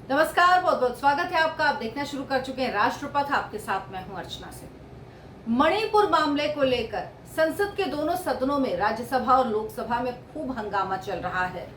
नमस्कार, बहुत बहुत स्वागत है आपका। आप देखना शुरू कर चुके हैं राष्ट्रपथ। आपके साथ मैं हूं अर्चना से। मणिपुर मामले को लेकर संसद के दोनों सदनों में, राज्यसभा और लोकसभा में खूब हंगामा चल रहा है।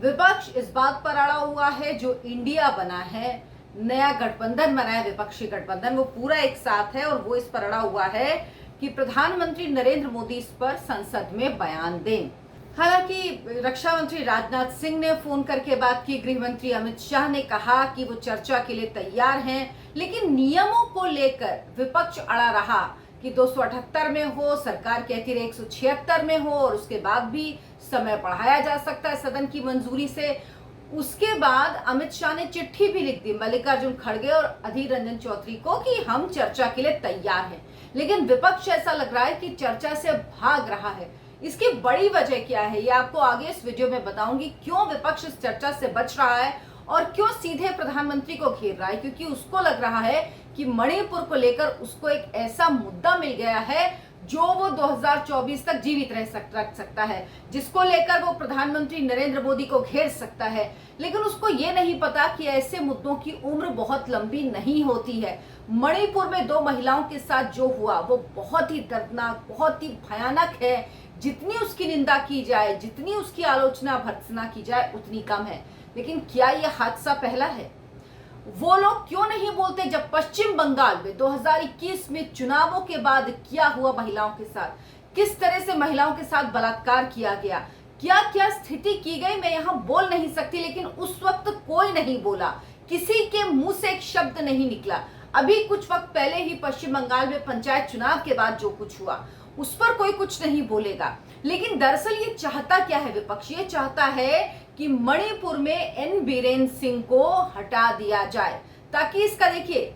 विपक्ष इस बात पर अड़ा हुआ है, जो इंडिया बना है, नया गठबंधन बना है, विपक्षी गठबंधन, वो पूरा एक साथ है और वो इस पर अड़ा हुआ है कि प्रधानमंत्री नरेंद्र मोदी इस पर संसद में बयान दें। हालांकि रक्षा मंत्री राजनाथ सिंह ने फोन करके बात की, गृह मंत्री अमित शाह ने कहा कि वो चर्चा के लिए तैयार हैं, लेकिन नियमों को लेकर विपक्ष अड़ा रहा कि 278 में हो, सरकार कहती रही 176 में हो और उसके बाद भी समय बढ़ाया जा सकता है सदन की मंजूरी से। उसके बाद अमित शाह ने चिट्ठी भी लिख दी मल्लिकार्जुन खड़गे और अधीर रंजन चौधरी को कि हम चर्चा के लिए तैयार हैं, लेकिन विपक्ष ऐसा लग रहा है कि चर्चा से भाग रहा है। इसकी बड़ी वजह क्या है, ये आपको आगे इस वीडियो में बताऊंगी। क्यों विपक्ष इस चर्चा से बच रहा है और क्यों सीधे प्रधानमंत्री को घेर रहा है, क्योंकि उसको लग रहा है कि मणिपुर को लेकर उसको एक ऐसा मुद्दा मिल गया है जो वो 2024 तक जीवित रख सकता है, जिसको लेकर वो प्रधानमंत्री नरेंद्र मोदी को घेर सकता है। लेकिन उसको ये नहीं पता कि ऐसे मुद्दों की उम्र बहुत लंबी नहीं होती है। मणिपुर में 2 महिलाओं के साथ जो हुआ वो बहुत ही दर्दनाक, बहुत ही भयानक है। जितनी उसकी निंदा की जाए, जितनी उसकी आलोचना भर्त्सना की जाए, उतनी कम है। लेकिन क्या यह हादसा पहला है? वो लोग क्यों नहीं बोलते जब पश्चिम बंगाल में 2021 में चुनावों के बाद क्या हुआ महिलाओं के साथ, किस तरह से महिलाओं के साथ बलात्कार किया गया, क्या क्या स्थिति की गई, मैं यहां बोल नहीं सकती, लेकिन उस वक्त कोई नहीं बोला, किसी के मुंह से एक शब्द नहीं निकला। अभी कुछ वक्त पहले ही पश्चिम बंगाल में पंचायत चुनाव के बाद जो कुछ हुआ उस पर कोई कुछ नहीं बोलेगा। लेकिन दरअसल ये चाहता क्या है विपक्ष? ये चाहता है कि मणिपुर में एन बीरेन सिंह को हटा दिया जाए, ताकि इसका देखिए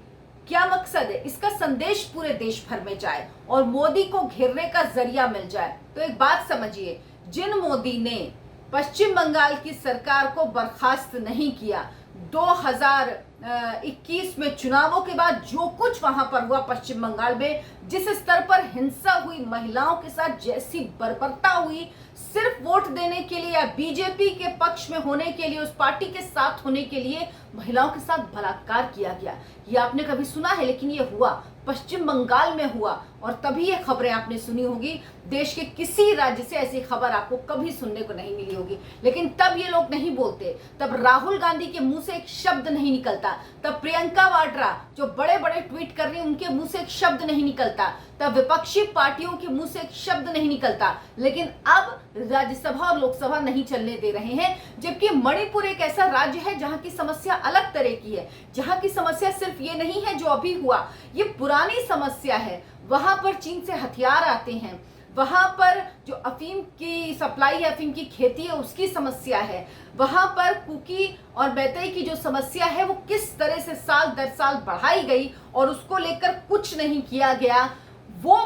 क्या मकसद है, इसका संदेश पूरे देश भर में जाए और मोदी को घेरने का जरिया मिल जाए। तो एक बात समझिए, जिन मोदी ने पश्चिम बंगाल की सरकार को बर्खास्त नहीं किया, 2021 में चुनावों के बाद जो कुछ वहां पर हुआ पश्चिम बंगाल में, जिस स्तर पर हिंसा हुई, महिलाओं के साथ जैसी बर्बरता हुई, सिर्फ वोट देने के लिए या बीजेपी के पक्ष में होने के लिए, उस पार्टी के साथ होने के लिए महिलाओं के साथ बलात्कार किया गया, ये आपने कभी सुना है? लेकिन ये हुआ, पश्चिम बंगाल में हुआ। और तभी ये खबरें आपने सुनी होगी, देश के किसी राज्य से ऐसी खबर आपको कभी सुनने को नहीं मिली होगी। लेकिन तब ये लोग नहीं बोलते, तब राहुल गांधी के मुंह से एक शब्द नहीं निकलता, तब प्रियंका वाड्रा जो बड़े बड़े ट्वीट कर रही है उनके मुंह से एक शब्द नहीं निकलता, तब विपक्षी पार्टियों के मुंह से एक शब्द नहीं निकलता। लेकिन अब राज्यसभा और लोकसभा नहीं चलने दे रहे हैं, जबकि मणिपुर एक ऐसा राज्य है जहां की समस्या अलग तरह की है, जहां की समस्या सिर्फ ये नहीं है जो अभी हुआ, ये पुरानी समस्या है। वहां पर चीन से हथियार आते हैं, वहां पर जो अफीम की सप्लाई है, अफीम की खेती है, उसकी समस्या है। वहां पर कुकी और बैतई की जो समस्या है वो किस तरह से साल दर साल बढ़ाई गई और उसको लेकर कुछ नहीं किया गया, वो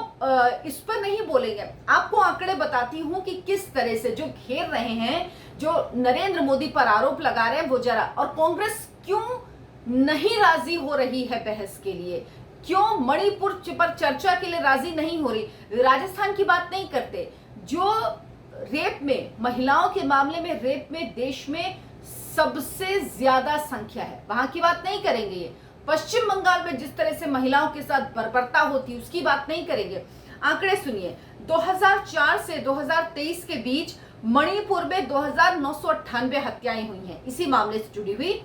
इस पर नहीं बोलेंगे। आपको आंकड़े बताती हूं कि किस तरह से जो घेर रहे हैं, जो नरेंद्र मोदी पर आरोप लगा रहे हैं, वो जरा। और कांग्रेस क्यों नहीं राजी हो रही है बहस के लिए, क्यों मणिपुर पर चर्चा के लिए राजी नहीं हो रही? राजस्थान की बात नहीं करते, जो रेप में, महिलाओं के मामले में, रेप में देश में सबसे ज्यादा संख्या है, वहां की बात नहीं करेंगे। ये पश्चिम बंगाल में जिस तरह से महिलाओं के साथ बर्बरता होती उसकी बात नहीं करेंगे। आंकड़े सुनिए, 2004 से 2023 के बीच मणिपुर में 2998 हत्याएं हुई हैं इसी मामले से जुड़ी हुई,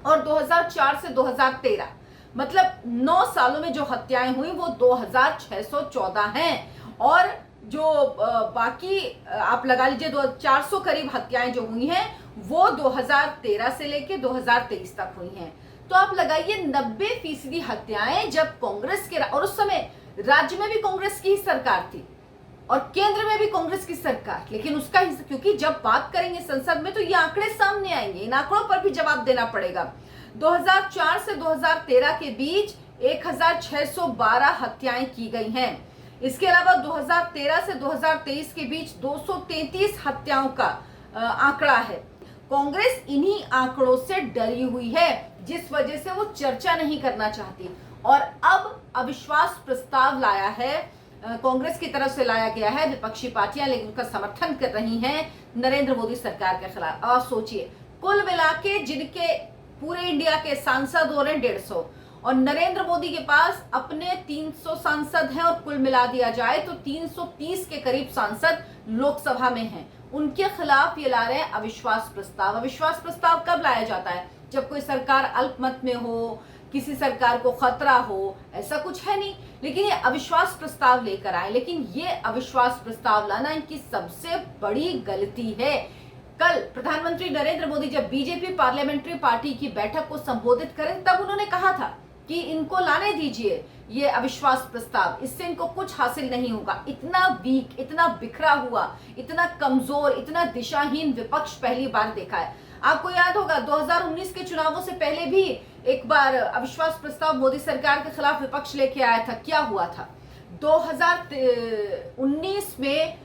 और 2004 से 2013 मतलब 9 सालों में जो हत्याएं हुई वो 2614 हैं। और जो बाकी आप लगा लीजिए 400 करीब हत्याएं जो हुई हैं वो 2013 से लेके 2023 तक हुई हैं। तो आप लगाइए 90% हत्याएं जब कांग्रेस के, और उस समय राज्य में भी कांग्रेस की ही सरकार थी और केंद्र में भी कांग्रेस की सरकार, लेकिन उसका ही, क्योंकि जब बात करेंगे संसद में तो ये आंकड़े सामने आएंगे, इन आंकड़ों पर भी जवाब देना पड़ेगा। 2004 से 2013 के बीच 1612 हत्याएं की गई हैं। इसके अलावा 2013 से 2023 के बीच 233 हत्याओं का आंकड़ा है। कांग्रेस इन्हीं आंकड़ों से डरी हुई है, जिस वजह से वो चर्चा नहीं करना चाहती और अब अविश्वास प्रस्ताव लाया है, कांग्रेस की तरफ से लाया गया है। विपक्षी पार्टियां लेकिन उसका समर्थन कर रही हैं नरेंद्र मोदी सरकार के खिलाफ। और सोचिए, कुल मिला के जिनके पूरे इंडिया के सांसद हो रहे हैं 150 और नरेंद्र मोदी के पास अपने 300 सांसद हैं और कुल मिला दिया जाए तो 330 के करीब सांसद लोकसभा में हैं। उनके खिलाफ ये ला रहे हैं अविश्वास प्रस्ताव। अविश्वास प्रस्ताव कब लाया जाता है? जब कोई सरकार अल्पमत में हो, किसी सरकार को खतरा हो, ऐसा कुछ है नहीं, लेकिन ये अविश्वास प्रस्ताव लेकर आए। लेकिन ये अविश्वास प्रस्ताव लाना इनकी सबसे बड़ी गलती है। कल प्रधानमंत्री नरेंद्र मोदी जब बीजेपी पार्लियामेंट्री पार्टी की बैठक को संबोधित करें तब उन्होंने कहा था कि इनको लाने दीजिए ये अविश्वास प्रस्ताव, इससे इनको कुछ हासिल नहीं होगा। इतना वीक, इतना बिखरा हुआ, इतना कमजोर, इतना दिशाहीन विपक्ष पहली बार देखा है। आपको याद होगा 2019 के चुनावों से पहले भी एक बार अविश्वास प्रस्ताव मोदी सरकार के खिलाफ विपक्ष लेके आया था। क्या हुआ था? 2019 में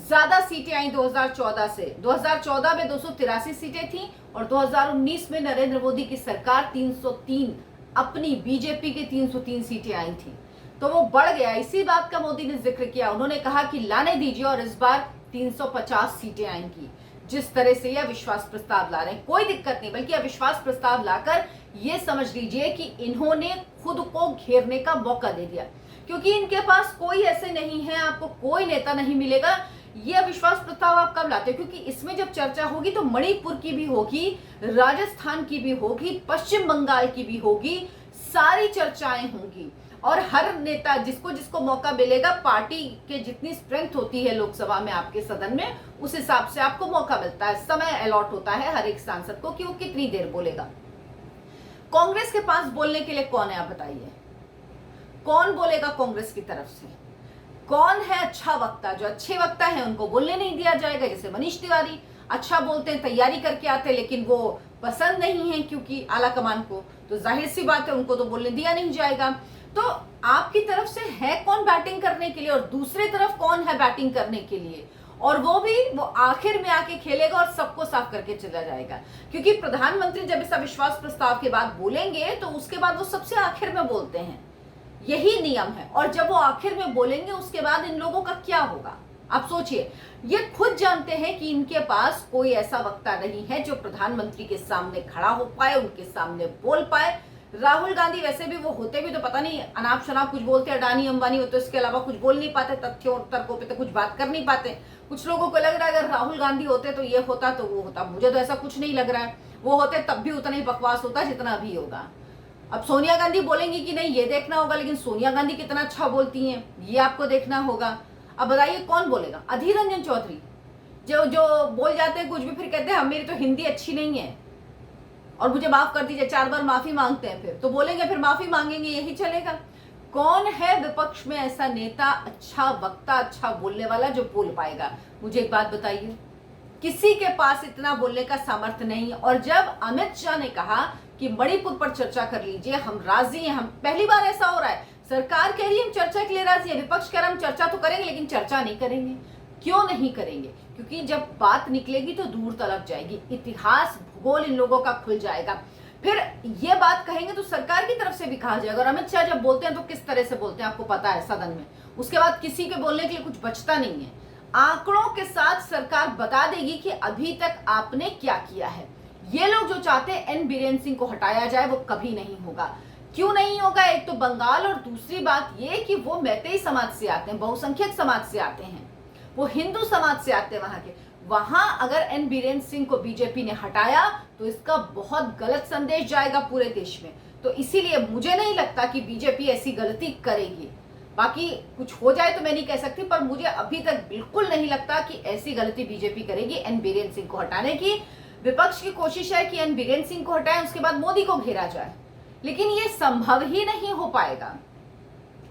ज्यादा सीटें आई 2014 से। 2014 में 283 सीटें थी और 2019 में नरेंद्र मोदी की सरकार 303, अपनी बीजेपी के 303 सीटें आई थी, तो वो बढ़ गया। इसी बात का मोदी ने जिक्र किया। उन्होंने कहा कि लाने दीजिए और इस बार 350 सीटें आएंगी। जिस तरह से यह अविश्वास प्रस्ताव ला रहे हैं कोई दिक्कत नहीं, बल्कि अविश्वास प्रस्ताव लाकर ये समझ लीजिए कि इन्होंने खुद को घेरने का मौका दे दिया, क्योंकि इनके पास कोई ऐसे नहीं है, आपको कोई नेता नहीं मिलेगा। ये अविश्वास प्रस्ताव आप कब लाते हो? क्योंकि इसमें जब चर्चा होगी तो मणिपुर की भी होगी, राजस्थान की भी होगी, पश्चिम बंगाल की भी होगी, सारी चर्चाएं होंगी और हर नेता जिसको जिसको मौका मिलेगा, पार्टी के जितनी स्ट्रेंथ होती है लोकसभा में आपके सदन में, उस हिसाब से आपको मौका मिलता है, समय अलॉट होता है हर एक सांसद को कि वो कितनी देर बोलेगा। कांग्रेस के पास बोलने के लिए कौन है? आप बताइए, कौन बोलेगा कांग्रेस की तरफ से? कौन है अच्छा वक्ता? जो अच्छे वक्ता है उनको बोलने नहीं दिया जाएगा। जैसे मनीष तिवारी अच्छा बोलते हैं, तैयारी करके आते हैं, लेकिन वो पसंद नहीं है क्योंकि आला कमान को, तो जाहिर सी बात है उनको तो बोलने दिया नहीं जाएगा। तो आपकी तरफ से है कौन बैटिंग करने के लिए और दूसरी तरफ कौन है बैटिंग करने के लिए? और वो भी वो आखिर में आके खेलेगा और सबको साफ करके चला जाएगा, क्योंकि प्रधानमंत्री जब इस अविश्वास प्रस्ताव के बाद बोलेंगे तो उसके बाद वो सबसे आखिर में बोलते हैं, यही नियम है। और जब वो आखिर में बोलेंगे उसके बाद इन लोगों का क्या होगा? आप सोचिए, ये खुद जानते हैं कि इनके पास कोई ऐसा वक्ता नहीं है जो प्रधानमंत्री के सामने खड़ा हो पाए, उनके सामने बोल पाए। राहुल गांधी वैसे भी वो होते भी तो पता नहीं अनाप शनाप कुछ बोलते, अडानी अंबानी होते, इसके अलावा कुछ बोल नहीं पाते, तथ्यों और तर्कों पे तो कुछ बात कर नहीं पाते। कुछ लोगों को लग रहा है अगर राहुल गांधी होते तो ये होता तो वो होता, मुझे तो ऐसा कुछ नहीं लग रहा है। वो होते तब भी उतना ही बकवास होता जितना अभी होगा। अब सोनिया गांधी बोलेंगी कि नहीं ये देखना होगा, लेकिन सोनिया गांधी कितना अच्छा बोलती हैं ये आपको देखना होगा। अब बताइए कौन बोलेगा? अधीर रंजन चौधरी जो बोल जाते हैं कुछ भी, फिर कहते हैं मेरी तो हिंदी अच्छी नहीं है और मुझे माफ कर दीजिए, 4 बार माफी मांगते हैं, फिर तो बोलेंगे, फिर माफी मांगेंगे, यही चलेगा। कौन है विपक्ष में ऐसा नेता, अच्छा वक्ता, अच्छा बोलने वाला जो बोल पाएगा? मुझे एक बात बताइए, किसी के पास इतना बोलने का सामर्थ्य नहीं। और जब अमित शाह ने कहा कि मणिपुर पर चर्चा कर लीजिए, हम राजी हैं, हम पहली बार ऐसा हो रहा है, सरकार कह रही है हम चर्चा के लिए राजी है, विपक्ष कह रहा हम चर्चा तो करेंगे लेकिन चर्चा नहीं करेंगे। क्यों नहीं करेंगे? क्योंकि जब बात निकलेगी तो दूर तलक जाएगी, इतिहास भूगोल इन लोगों का खुल जाएगा। फिर ये बात कहेंगे तो सरकार की तरफ से भी कहा जाएगा। और अमित शाह जब बोलते हैं तो किस तरह से बोलते हैं आपको पता है सदन में, उसके बाद किसी के बोलने के लिए कुछ बचता नहीं है। आंकड़ों के साथ सरकार बता देगी कि अभी तक आपने क्या किया है। ये लोग जो चाहते हैं एन बीरेन सिंह को हटाया जाए, वो कभी नहीं होगा। क्यों नहीं होगा? एक तो बंगाल, और दूसरी बात ये कि वो मैतेई समाज से आते हैं, बहुसंख्यक समाज से आते हैं, वो हिंदू समाज से आते हैं वहां के। वहां अगर एन बीरेन सिंह को बीजेपी ने हटाया तो इसका बहुत गलत संदेश जाएगा पूरे देश में। तो इसीलिए मुझे नहीं लगता कि बीजेपी ऐसी गलती करेगी। बाकी कुछ हो जाए तो मैं नहीं कह सकती, पर मुझे अभी तक बिल्कुल नहीं लगता कि ऐसी गलती बीजेपी करेगी एन बीरेन सिंह को हटाने की। विपक्ष की कोशिश है कि एन बीरेन सिंह को हटाएं, उसके बाद मोदी को घेरा जाए, लेकिन ये संभव ही नहीं हो पाएगा।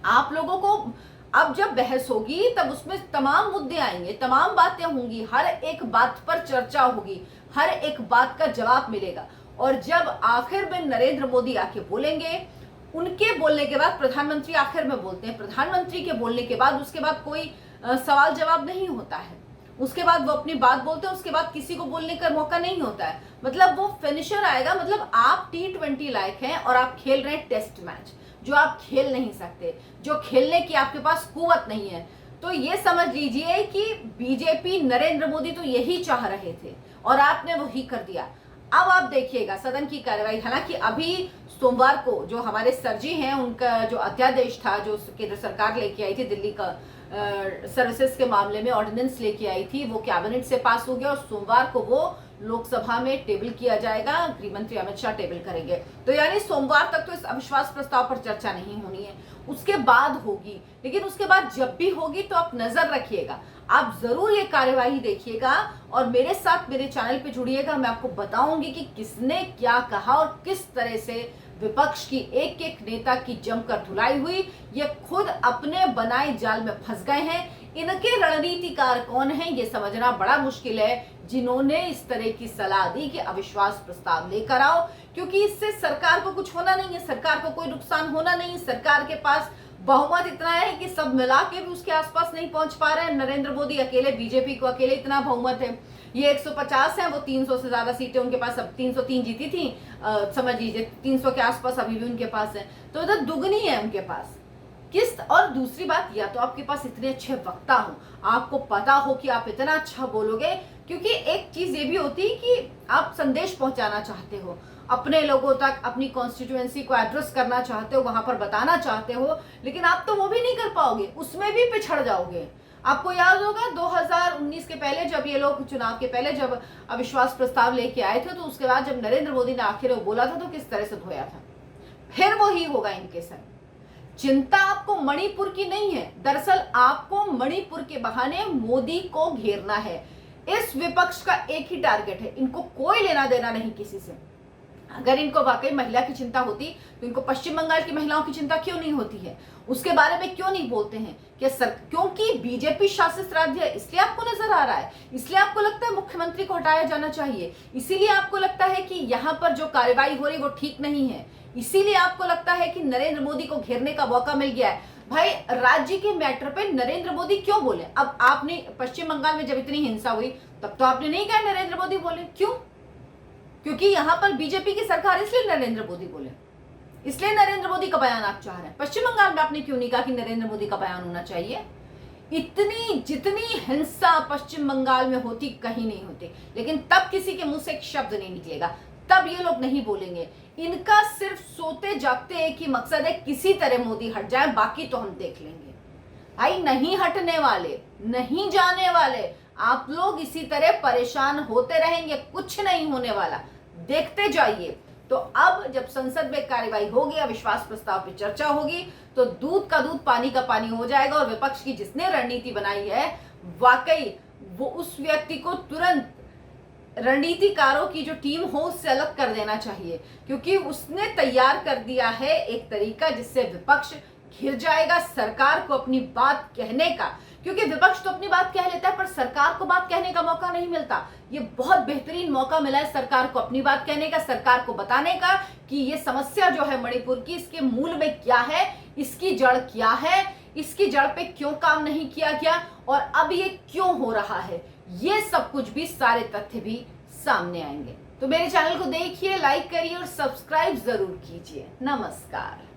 आप लोगों को अब जब बहस होगी तब उसमें तमाम मुद्दे आएंगे, तमाम बातें होंगी, हर एक बात पर चर्चा होगी, हर एक बात का जवाब मिलेगा। और जब आखिर में नरेंद्र मोदी आके बोलेंगे, उनके बोलने के बाद प्रधानमंत्री आखिर में बोलते हैं, प्रधानमंत्री के बोलने के बाद उसके बाद कोई सवाल जवाब नहीं होता है, उसके बाद वो अपनी बात बोलते हैं, उसके बाद किसी को बोलने का मौका नहीं होता है। मतलब वो फिनिशर आएगा। मतलब आप T20 लायक हैं और आप खेल रहे हैं टेस्ट मैच, जो आप खेल नहीं सकते, जो खेलने की आपके पास कुव्वत नहीं है। तो ये समझ लीजिए कि बीजेपी, नरेंद्र मोदी तो यही चाह रहे थे और आपने वही कर दिया। अब आप देखिएगा सदन की कार्यवाही, हालांकि अभी सोमवार को जो हमारे सर जी हैं उनका जो अध्यादेश था जो केंद्र सरकार लेके आई थी दिल्ली का सर्विसेज के मामले में ऑर्डिनेंस लेके आई थी, वो कैबिनेट से पास हो गया और सोमवार को वो लोकसभा में टेबल किया जाएगा। गृह मंत्री अमित शाह टेबल करेंगे, तो यानी सोमवार तक तो इस अविश्वास प्रस्ताव पर चर्चा नहीं होनी है, उसके बाद होगी। लेकिन उसके बाद जब भी होगी तो आप नजर रखिएगा, आप जरूर ये कार्यवाही देखिएगा और मेरे साथ मेरे चैनल पे जुड़िएगा। मैं आपको बताऊंगी कि किसने क्या कहा और किस तरह से विपक्ष की एक एक नेता की जमकर धुलाई हुई। ये खुद अपने बनाए जाल में फंस गए हैं। इनके रणनीतिकार कौन हैं ये समझना बड़ा मुश्किल है, जिन्होंने इस तरह की सलाह दी कि अविश्वास प्रस्ताव लेकर आओ, क्योंकि इससे सरकार को कुछ होना नहीं है, सरकार को कोई नुकसान होना नहीं। सरकार के पास बहुमत इतना है कि सब मिला के भी उसके आसपास नहीं पहुंच पा रहे हैं। नरेंद्र मोदी अकेले, बीजेपी को अकेले इतना बहुमत है, ये 150 है, वो 300 से ज्यादा सीटें उनके पास, अब 303 जीती थी, समझ लीजिए 300 के आसपास अभी भी उनके पास है, तो इधर दुगनी है उनके पास। किस और दूसरी बात, या तो आपके पास इतने अच्छे वक्ता हो, आपको पता हो कि आप इतना अच्छा बोलोगे, क्योंकि एक चीज ये भी होती है कि आप संदेश पहुंचाना चाहते हो अपने लोगों तक, अपनी कॉन्स्टिट्यूएंसी को एड्रेस करना चाहते हो, वहां पर बताना चाहते हो, लेकिन आप तो वो भी नहीं कर पाओगे, उसमें भी पिछड़ जाओगे। आपको याद होगा 2019 के पहले, जब ये लोग चुनाव के पहले जब अविश्वास प्रस्ताव लेके आए थे, तो उसके बाद जब नरेंद्र मोदी ने आखिर वो बोला था तो किस तरह से धोया था। फिर वही होगा इनके साथ। चिंता आपको मणिपुर की नहीं है, दरअसल आपको मणिपुर के बहाने मोदी को घेरना है। इस विपक्ष का एक ही टारगेट है, इनको कोई लेना देना नहीं किसी से। अगर इनको वाकई महिला की चिंता होती तो इनको पश्चिम बंगाल की महिलाओं की चिंता क्यों नहीं होती है, उसके बारे में क्यों नहीं बोलते हैं? क्योंकि बीजेपी शासित राज्य है, इसलिए आपको नजर आ रहा है, इसलिए आपको लगता है मुख्यमंत्री को हटाया जाना चाहिए, इसीलिए आपको लगता है कि यहाँ पर जो कार्रवाई हो रही वो ठीक नहीं है, इसीलिए आपको लगता है कि नरेंद्र मोदी को घेरने का मौका मिल गया है। भाई, राज्य के मैटर पे नरेंद्र मोदी क्यों बोले? अब आपने पश्चिम बंगाल में जब इतनी हिंसा हुई तब तो आपने नहीं कहा नरेंद्र मोदी बोले, क्यों? क्योंकि यहां पर बीजेपी की सरकार, इसलिए नरेंद्र मोदी बोले, इसलिए नरेंद्र मोदी का बयान आप चाह रहे हैं। पश्चिम बंगाल में आपने क्यों नहीं कहा कि नरेंद्र मोदी का बयान होना चाहिए? इतनी जितनी हिंसा पश्चिम बंगाल में होती कहीं नहीं होती, लेकिन तब किसी के मुंह से एक शब्द नहीं निकलेगा, तब ये लोग नहीं बोलेंगे। इनका सिर्फ सोते जागते एक ही मकसद है, किसी तरह मोदी हट जाए, बाकी तो हम देख लेंगे। भाई, नहीं हटने वाले, नहीं जाने वाले, आप लोग इसी तरह परेशान होते रहेंगे, कुछ नहीं होने वाला, देखते जाइए। तो अब जब संसद में कार्यवाही होगी, अविश्वास प्रस्ताव पर चर्चा होगी, तो दूध का दूध पानी का पानी हो जाएगा और विपक्ष की जिसने रणनीति बनाई है, वाकई वो उस व्यक्ति को तुरंत रणनीतिकारों की जो टीम हो उससे अलग कर देना चाहिए, क्योंकि उसने तैयार कर दिया है एक तरीका जिससे विपक्ष घिर जाएगा सरकार को अपनी बात कहने का। क्योंकि विपक्ष तो अपनी बात कह लेता है पर सरकार को बात कहने का मौका नहीं मिलता। ये बहुत बेहतरीन मौका मिला है सरकार को अपनी बात कहने का, सरकार को बताने का कि ये समस्या जो है मणिपुर की, इसके मूल में क्या है, इसकी जड़ क्या है, इसकी जड़ पे क्यों काम नहीं किया गया और अब ये क्यों हो रहा है। ये सब कुछ भी, सारे तथ्य भी सामने आएंगे। तो मेरे चैनल को देखिए, लाइक करिए और सब्सक्राइब जरूर कीजिए। नमस्कार।